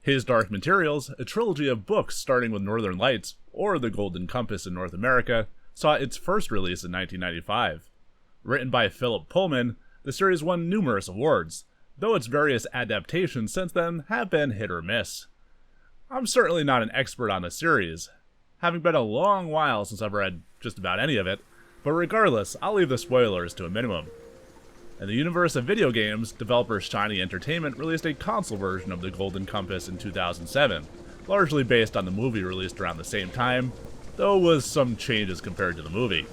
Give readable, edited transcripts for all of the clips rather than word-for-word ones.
His Dark Materials, a trilogy of books starting with Northern Lights, or The Golden Compass in North America, saw its first release in 1995. Written by Philip Pullman, the series won numerous awards, though its various adaptations since then have been hit or miss. I'm certainly not an expert on the series, having been a long while since I've read just about any of it, but regardless, I'll leave the spoilers to a minimum. In the universe of video games, developer Shiny Entertainment released a console version of The Golden Compass in 2007, largely based on the movie released around the same time, though with some changes compared to the movie.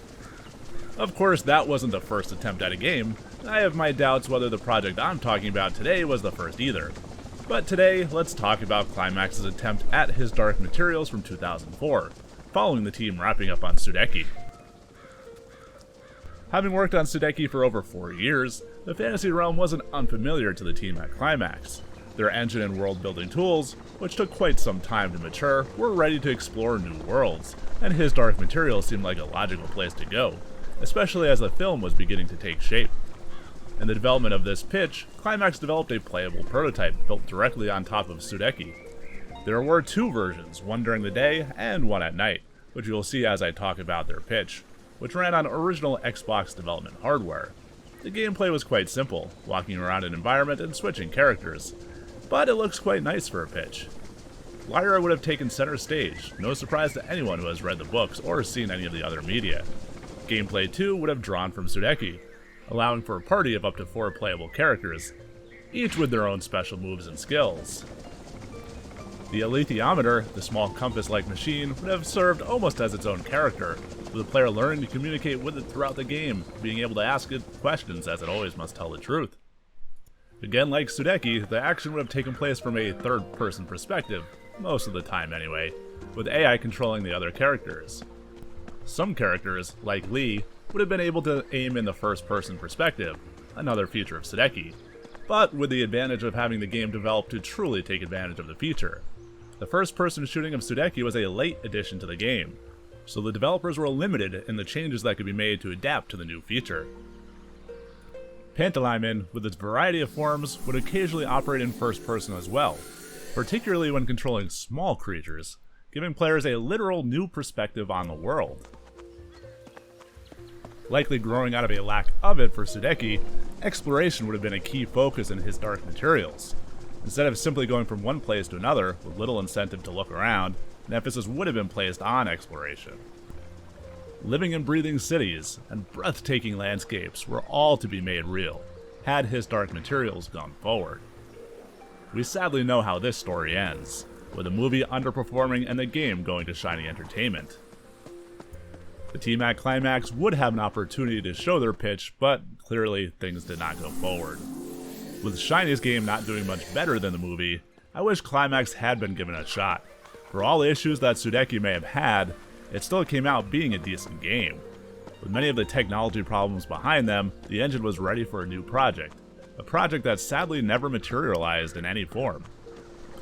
Of course, that wasn't the first attempt at a game. I have my doubts whether the project I'm talking about today was the first either. But today, let's talk about Climax's attempt at His Dark Materials from 2004, following the team wrapping up on Sudeki. Having worked on Sudeki for over 4 years, the fantasy realm wasn't unfamiliar to the team at Climax. Their engine and world-building tools, which took quite some time to mature, were ready to explore new worlds, and His Dark Materials seemed like a logical place to go, especially as the film was beginning to take shape. In the development of this pitch, Climax developed a playable prototype built directly on top of Sudeki. There were 2 versions, one during the day and one at night, which you'll see as I talk about their pitch, which ran on original Xbox development hardware. The gameplay was quite simple, walking around an environment and switching characters, but it looks quite nice for a pitch. Lyra would have taken center stage, no surprise to anyone who has read the books or seen any of the other media. Gameplay too would have drawn from Sudeki, allowing for a party of up to 4 playable characters, each with their own special moves and skills. The alethiometer, the small compass-like machine, would have served almost as its own character, with the player learning to communicate with it throughout the game, being able to ask it questions as it always must tell the truth. Again, like Sudeki, the action would have taken place from a third-person perspective, most of the time anyway, with AI controlling the other characters. Some characters, like Lee, would have been able to aim in the first-person perspective, another feature of Sudeki, but with the advantage of having the game developed to truly take advantage of the feature. The first-person shooting of Sudeki was a late addition to the game, so the developers were limited in the changes that could be made to adapt to the new feature. Pantalaimon, with its variety of forms, would occasionally operate in first person as well, particularly when controlling small creatures, giving players a literal new perspective on the world. Likely growing out of a lack of it for Sudeki, exploration would have been a key focus in His Dark Materials. Instead of simply going from one place to another with little incentive to look around, an emphasis would have been placed on exploration. Living and breathing cities and breathtaking landscapes were all to be made real, had His Dark Materials gone forward. We sadly know how this story ends, with the movie underperforming and the game going to Shiny Entertainment. The team at Climax would have an opportunity to show their pitch, but clearly things did not go forward. With Shiny's game not doing much better than the movie, I wish Climax had been given a shot. For all the issues that Sudeki may have had, it still came out being a decent game. With many of the technology problems behind them, the engine was ready for a new project, a project that sadly never materialized in any form.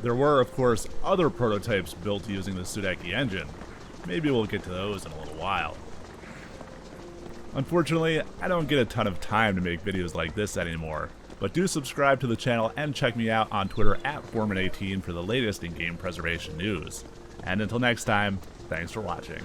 There were, of course, other prototypes built using the Sudeki engine. Maybe we'll get to those in a little while. Unfortunately, I don't get a ton of time to make videos like this anymore, but do subscribe to the channel and check me out on Twitter at Foreman18 for the latest in game preservation news. And until next time, thanks for watching.